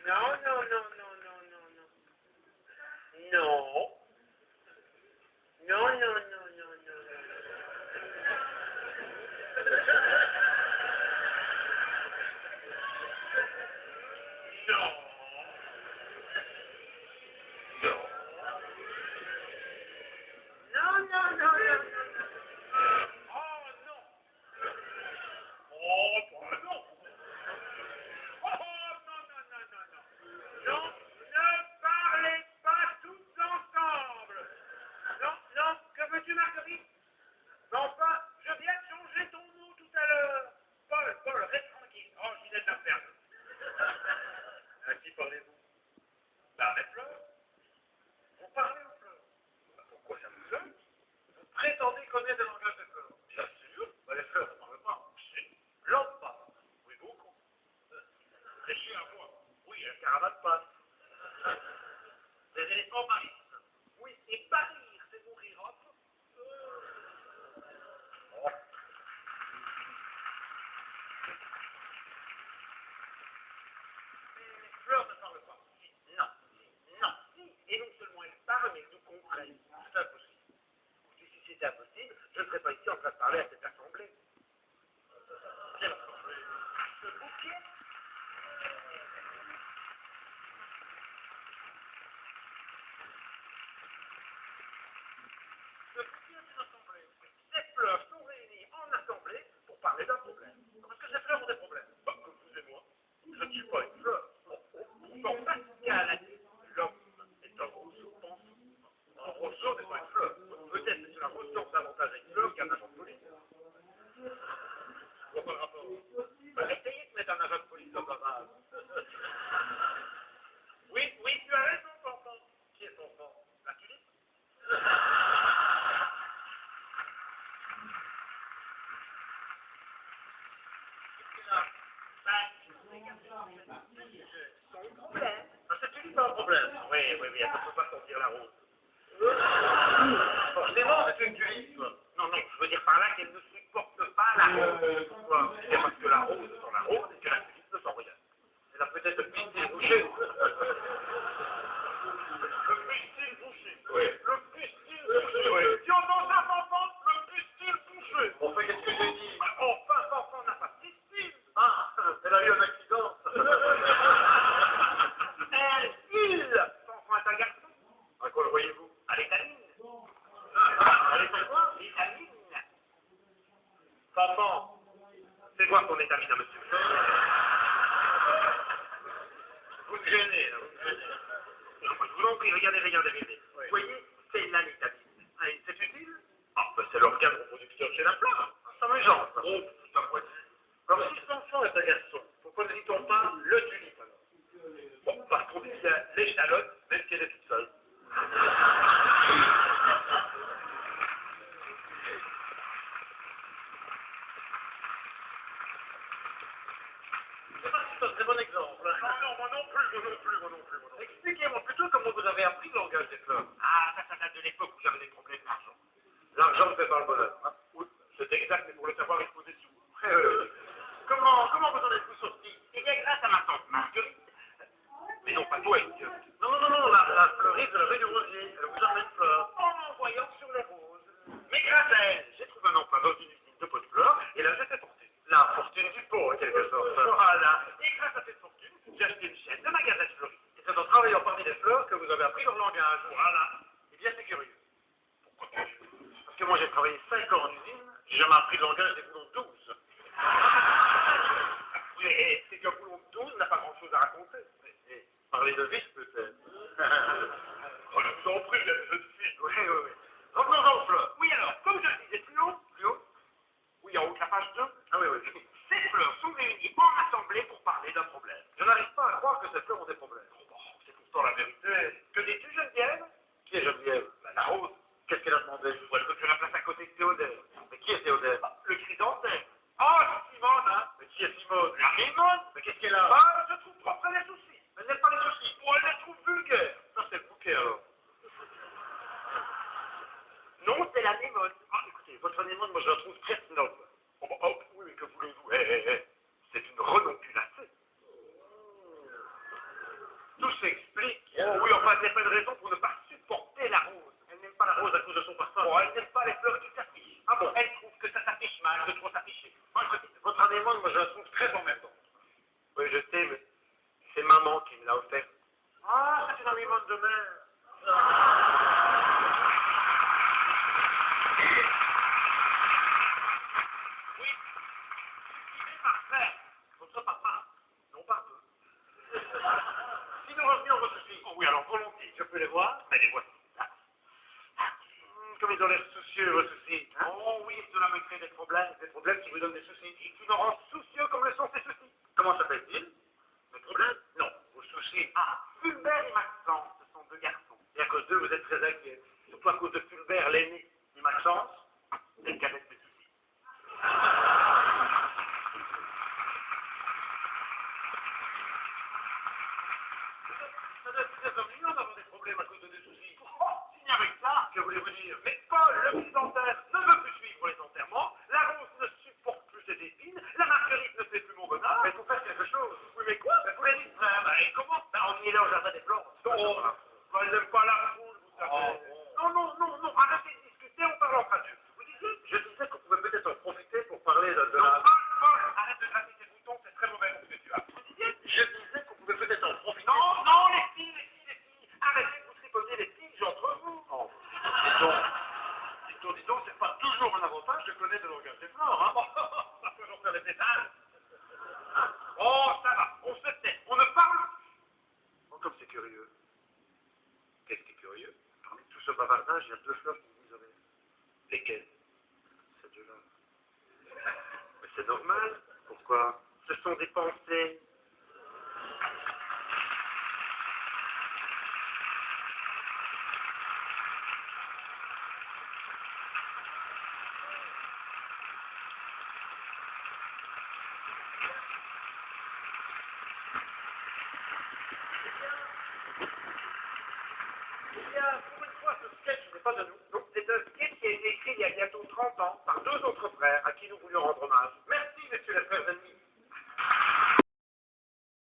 Non, non, non, non, non, non, non. Non. Non, non, non, non, non, non. Non. Non, non, non, non, non. Oh, non. Oh, bah non. Oh, non, non, non, non, non. Non, ne parlez pas tous ensemble. Non, non, que veux-tu, Marguerite? Mais enfin, je viens de changer ton nom tout à l'heure. Paul, Paul, reste tranquille. Oh, Ginette a perdu. À qui parlez-vous? Bah, mes fleurs. Vous parlez aux fleurs. Bah, pourquoi ça vous gêne? Vous prétendez connaître le langage des fleurs. Bien sûr. Bah, les fleurs ne parlent pas. Si. L'homme parle. Oui, beaucoup. Les chiens à moi. Oui, un caravane passe. Les éléphants marissent. Oui, et parir, c'est mourir hop. Oh. Les fleurs ne parlent pas. Si. Non. Si. Non. Si. Et non seulement elles parlent, mais elles nous comprennent. C'est impossible. Écoutez, si c'était impossible, je ne serais pas ici en train de parler à cette assemblée. Quelle assemblée? Ce bouquet? Ce bouquet est une assemblée. Ces fleurs sont réunies en assemblée pour parler d'un problème. Parce que ces fleurs ont des problèmes. Bah, comme vous et moi. Je ne suis pas une fleur. Pourtant, Pascal a dit l'homme est un roseau pensant. Un roseau n'est pas une fleur. Peut-être que cela ressemble davantage à une fleur qu'à un agent de police. Je vois pas le rapport. Bah, essayez de mettre un agent de police dans un vase. Oui, oui, tu as raison, Fanfan. Qui est Fanfan? La tulipe? Son problème. Ah, cette tulipe a un problème. Oui, oui, oui, elle ne peut pas sentir la rose. Forcément, c'est une tulipe. Non, non, je veux dire par là qu'elle ne supporte pas la rose. Pourquoi? C'est parce que la rose sent la rose et que la tulipe ne sent rien. Elle a peut-être le pistil bouché. Le pistil bouché. Oui. Le pistil bouché. Oui. Si on entend ça, Fanfan, le pistil bouché. Enfin, qu'est-ce que j'ai dit? Enfin, Fanfan n'a pas de pistil. Ah, elle a eu un accident. Elle file. Fanfan est un garçon. À quoi le voyez-vous? À l'étamine. À l'étamine? L'étamine. Fanfan, fais voir ton étamine à monsieur. Vous me gênez, là, vous me gênez. Non, moi, je vous en prie, regardez, regardez, regardez. Oui. Vous voyez, c'est là l'étamine. Ah, c'est utile? Ah, ben c'est l'organe reproducteur chez la plante. Ça me gêne, ça. Oh, c'est un poids. Alors, si cet enfant est un garçon, pourquoi ne dit-on pas le tulipe, alors? Bon, parce qu'on dit bien l'échalote, même si elle est toute seule. C'est pas si c'est un très bon exemple. Non, non, moi non plus, moi non plus, moi non plus, moi non plus. Expliquez-moi plutôt comment vous avez appris le langage des fleurs. Ah, ça date de l'époque où j'avais des problèmes d'argent. L'argent ne fait pas le bonheur. Hein? Oui, c'est exact, mais pour le savoir, il faut des sous. Comment vous en êtes-vous sorti? Eh bien, grâce à ma tante Marguerite. Mais non, pas toi, Étienne. Non, non, non, non, la fleuriste de la rue du Rosier. Elle vous emmène fleurs. En m'envoyant sur les roses. Mais grâce à elle, j'ai trouvé un emploi dans une usine de pots de fleurs, et là, j'ai fait fortune. La fortune du pot, en quelque sorte. Voilà. Et grâce à cette fortune, j'ai acheté une chaîne de magasins de fleuristes. Et c'est en travaillant parmi les fleurs que vous avez appris leur langage. Voilà. Eh bien, c'est curieux. Pourquoi curieux? Parce que moi, j'ai travaillé 5 ans en usine, j'ai jamais appris le langage des boulons de 12. Oui, et c'est qu'un boulon de 12 n'a pas grand-chose à raconter. Parler de vis, peut-être. Oh, je vous en prie, il y a des jeunes filles. Oui, oui, oui. Revenons aux fleurs. Oui, alors, comme je le disais, plus haut? Plus haut? Oui, en haut de la page 2. Ah oui, oui. Ces fleurs sont réunies en assemblée pour parler d'un problème. Je n'arrive pas à croire que ces fleurs ont des problèmes. Oh, bon, c'est pourtant la vérité. Que dis-tu, Geneviève? Qui est Geneviève? La rose. Qu'est-ce qu'elle a demandé? Elle veut que je la place à côté de Théodère. Mais qui est Théodère? Le chrysanthème. Oh, c'est Simone, hein? Mais qui est Simone? La Simone. Mais qu'est-ce qu'elle a? Ah, je trouve propre les soucis. Elle n'aime pas les soucis. Oh, elle les trouve vulgaires. Ça, c'est le bouquet, alors. Non, c'est la némone. Ah, écoutez, votre némone, moi, je la trouve très snob. Oh, bah, oh, oui, mais que voulez-vous? C'est une renonculacée. fleur qui s'affiche. Ah bon? Elle trouve que ça s'affiche mal de trop s'afficher. Moi, je dis, votre anémone, moi, je la trouve très emmerdante. Oui, je sais, mais c'est maman qui me l'a offert. Ah, c'est une anémone de mère. Oui, c'est parfait. Votre papa, non pas peu. Si nous revenions aux soucis. Oh oui, alors volontiers, je peux les voir? Mais les voici. Là. Comme ils ont l'air soucieux, vos soucis. Hein? Oh oui, cela me crée des problèmes qui vous donnent des soucis. Et qui nous rendent soucieux comme le sont ces soucis. Comment s'appelle-t-il? Mes problèmes? Non, vos soucis. Ah, Fulbert et Maxence, ce sont deux garçons. Et à cause d'eux, vous êtes très inquiet. Surtout à cause de Fulbert, l'aîné. Et Maxence, c'est le cadet de mes soucis. Ça doit être très ennuyant d'avoir des problèmes à cause de des soucis. Oh, s'il n'y avait que ça, que voulez-vous dire? Mais Paul, le petit dentaire, ne veut plus suivre les enterrements, la rose ne supporte plus ses épines, la marguerite ne fait plus mon bonheur. Mais il faut faire quelque chose. Oui, mais quoi? Mais pour les distraire. Et comment? Emmenez-les au jardin des plantes. Oh, elle n'aime pas la foule, vous savez. Non, arrêtez de discuter, on parle entre adultes. Vous disiez? Je disais qu'on pouvait peut-être en profiter pour parler de la... Paul, arrête de gratter tes boutons, c'est très mauvais pour ce que tu as. Vous disiez? Je disais qu'on pouvait peut-être en profiter. Non, les filles. Arrêtez de vous tripoter les piges entre vous. Oh, dis donc, c'est pas toujours un avantage de connaître le langage des fleurs, hein. On va toujours faire des détails. Oh, ça va, on se tait, on ne parle plus. Oh, comme c'est curieux. Qu'est-ce qui est curieux? Parmi tout ce bavardage, il y a deux fleurs qui me disent oreilles. Lesquelles? Ces deux-là. Mais c'est normal. Pourquoi? Ce sont des pensées